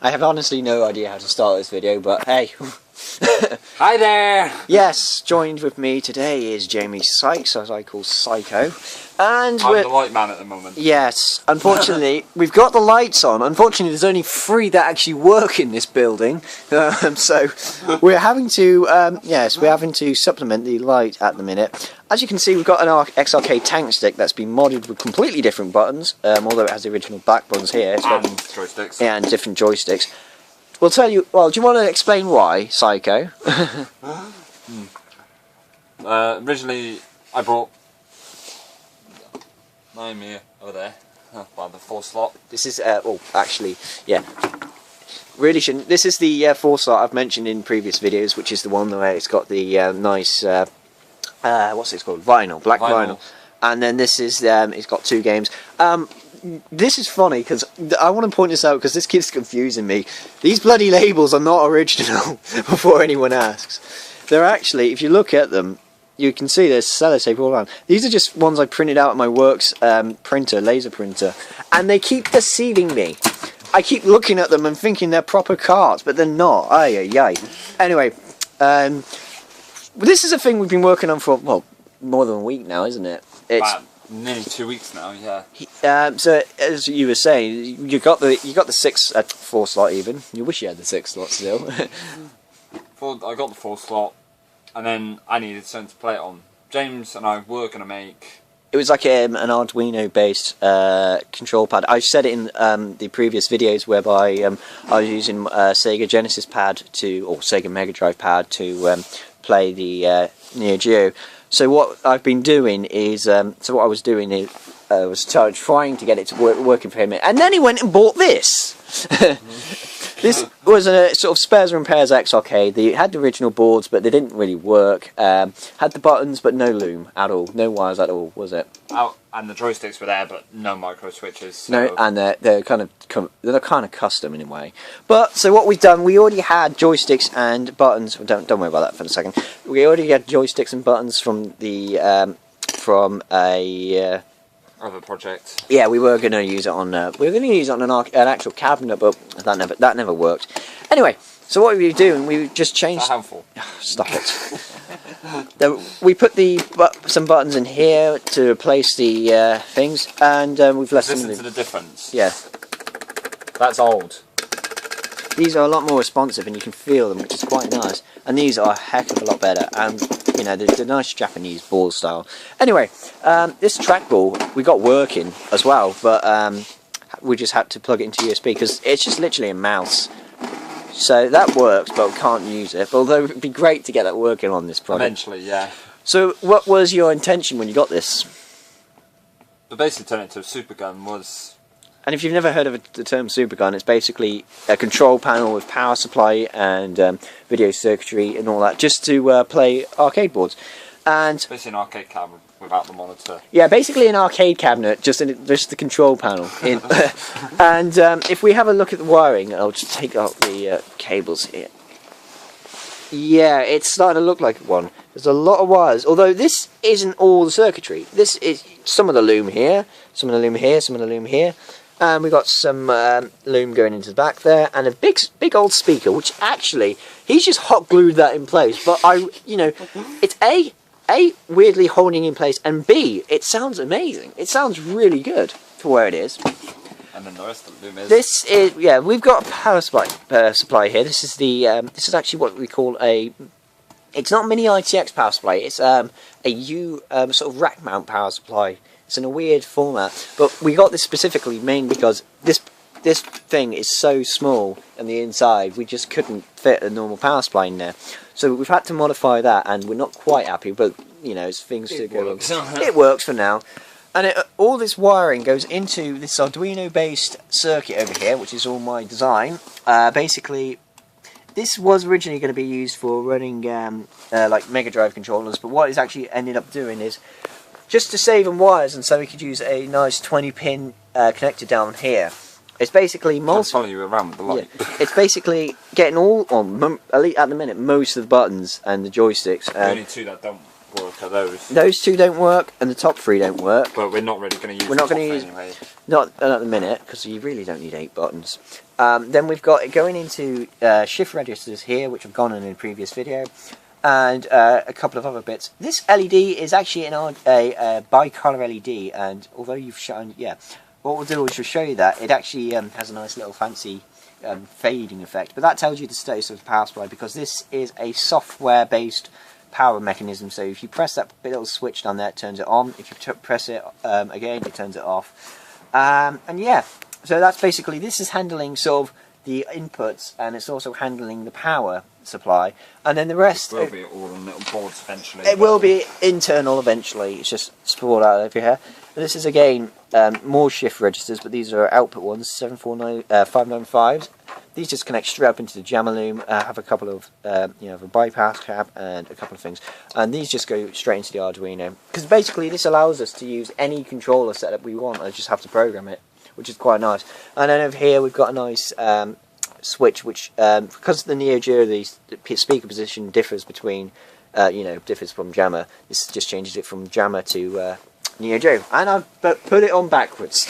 I have honestly no idea how to start this video, but hey. Hi there! Yes, joined with me today is Jamie Sykes, as I call Psycho. And I'm the light man at the moment. Yes, unfortunately, we've got the lights on. Unfortunately, there's only 3 that actually work in this building. So we're having to, we're having to supplement the light at the minute. As you can see, we've got an XRK tank stick that's been modded with completely different buttons, although it has the original black buttons here. It's got joysticks. Yeah, and different joysticks. We'll tell you. Well, do you want to explain why, Psycho? Originally, I bought mine here over there. Well, the 4-slot. This is actually, yeah. Really shouldn't. This is the 4-slot I've mentioned in previous videos, which is the one where it's got the nice, what's it called? Vinyl, black vinyl. And then this is, it's got 2 games. This is funny because I want to point this out because this keeps confusing me. These bloody labels are not original. Before anyone asks, they're actually, if you look at them, you can see there's sellotape all around. These are just ones I printed out of my Works printer, laser printer, and they keep deceiving me. I keep looking at them and thinking they're proper cards, but they're not. Ay. Anyway, this is a thing we've been working on for, well, more than a week now, isn't it? It's nearly 2 weeks now, yeah. So as you were saying, you got the 6 4-slot even. You wish you had the 6-slot still. I got the 4-slot, and then I needed something to play it on. James and I were going to make... It was like an Arduino based control pad. I said it in the previous videos whereby I was using Sega Genesis pad or Sega Mega Drive pad to play the Neo Geo. So what I've been doing is, what I was doing is, was trying to get it to working for him, and then he went and bought this. This was a sort of spares and repairs XRK. They had the original boards, but they didn't really work. Had the buttons, but no loom at all, no wires at all, was it? Oh, and the joysticks were there, but no micro switches. So. No, and they're kind of custom in a way. But so what we've done, we already had joysticks and buttons. Don't worry about that for a second. We already had joysticks and buttons from the other project. Yeah, we were going to use it on an actual cabinet, but that never worked. Anyway, so what we were doing, we just changed. It's a handful. Stop it. We put some buttons in here to replace the things, and we've left Listen to the difference. Yeah, that's old. These are a lot more responsive, and you can feel them, which is quite nice. And these are a heck of a lot better, and you know the nice Japanese ball style. Anyway, this trackball we got working as well, but we just had to plug it into USB because it's just literally a mouse. So that works, but we can't use it. Although it'd be great to get that working on this product. Eventually, yeah. So what was your intention when you got this? But basically, turn it into a supergun was. And if you've never heard of the term supergun, it's basically a control panel with power supply and video circuitry and all that, just to play arcade boards. And basically an arcade cabinet without the monitor. Yeah, basically an arcade cabinet, just the control panel. And if we have a look at the wiring, I'll just take out the cables here. Yeah, it's starting to look like one. There's a lot of wires, although this isn't all the circuitry. This is some of the loom here, some of the loom here, some of the loom here. And we've got some loom going into the back there, and a big old speaker, which actually, he's just hot glued that in place. But it's A, weirdly holding in place, and B, it sounds amazing. It sounds really good for where it is. And then the rest of the loom is... This is, yeah, we've got a power supply here. This is this is actually what we call it's not a mini ITX power supply, it's a sort of rack mount power supply. It's in a weird format, but we got this specifically mainly because this thing is so small on the inside, we just couldn't fit a normal power supply in there. So we've had to modify that, and we're not quite happy, but you know, as things do go on. It works for now. And all this wiring goes into this Arduino based circuit over here, which is all my design. Basically, this was originally going to be used for running like Mega Drive controllers, but what it's actually ended up doing is just to save on wires, and so we could use a nice 20-pin connector down here. It's basically follow you around with the light. Yeah, it's basically getting at the minute, most of the buttons and the joysticks. The only 2 that don't work are those. Those 2 don't work, and the top 3 don't work. But we're not really going to use. We're not going to use anyway. Not at the minute, because you really don't need 8 buttons. Then we've got it going into shift registers here, which I've gone on in a previous video, and a couple of other bits. This LED is actually a bicolor LED, and although you've shown, what we'll do is we'll show you that it actually has a nice little fancy fading effect. But that tells you the status of the power supply, because this is a software-based power mechanism. So if you press that little switch down there, it turns it on. If you press it again, it turns it off. And yeah. So that's basically, this is handling sort of the inputs, and it's also handling the power supply, and then the rest will be all on little boards eventually. It will be internal eventually. It's just sprawled out over here. And this is again more shift registers, but these are output ones, 595s. These just connect straight up into the JammAduino. Have a couple of you know, a bypass cap and a couple of things, and these just go straight into the Arduino, because basically this allows us to use any controller setup we want. I just have to program it, which is quite nice. And then over here we've got a nice switch, which because the Neo Geo, the speaker position differs between you know, differs from Jamma. This just changes it from Jamma to Neo Geo, and I've put it on backwards.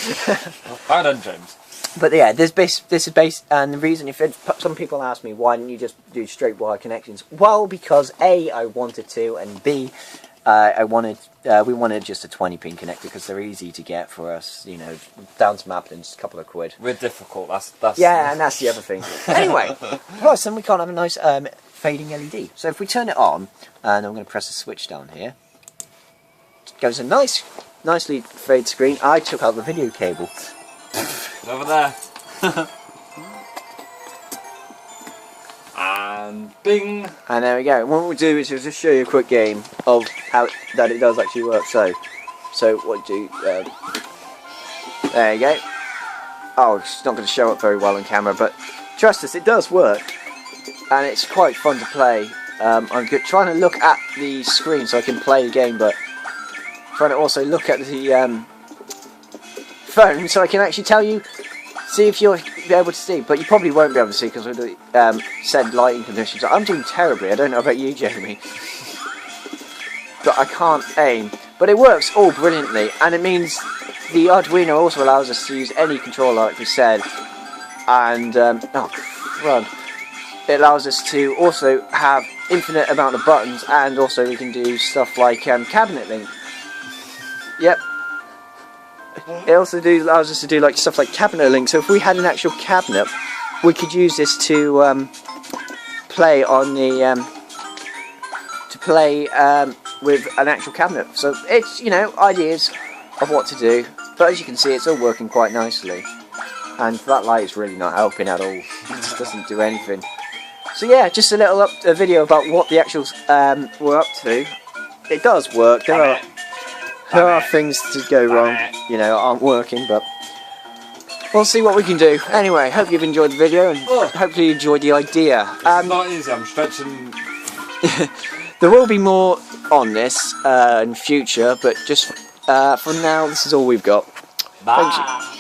Well done, James. But yeah, this is based, and the reason, some people ask me, why didn't you just do straight wire connections? Well, because A, I wanted to, and B, we wanted just a 20-pin connector, because they're easy to get for us, you know, down to Maplin, just a couple of quid. We're difficult, that's... Yeah, and that's the other thing. Anyway, plus then we can't have a nice fading LED. So if we turn it on, and I'm going to press a switch down here, it goes a nicely fade screen. I took out the video cable. It's over there. And bing! And there we go. What we'll do is we'll just show you a quick game of how that it does actually work. So what do there you go. Oh, it's not going to show up very well on camera, but trust us, it does work, and it's quite fun to play. I'm trying to look at the screen so I can play the game, but trying to also look at the phone so I can actually tell you, see if you'll be able to see, but you probably won't be able to see because of the said lighting conditions. I'm doing terribly. I don't know about you, Jamie, but I can't aim. But it works all brilliantly, and it means the Arduino also allows us to use any controller, like we said, and it allows us to also have infinite amount of buttons, and also we can do stuff like cabinet link. Yep. It also allows us to do like stuff like cabinet link. So if we had an actual cabinet, we could use this to play on the with an actual cabinet. So it's, you know, ideas of what to do. But as you can see, it's all working quite nicely. And that light is really not helping at all. It just doesn't do anything. So yeah, just a little video about what the actual we're up to. It does work. There are things to go wrong, you know, aren't working, but we'll see what we can do. Anyway, hope you've enjoyed the video, and hopefully you enjoyed the idea. It's not easy, I'm stretching. There will be more on this in future, but just for now, this is all we've got. Bye. Thanks.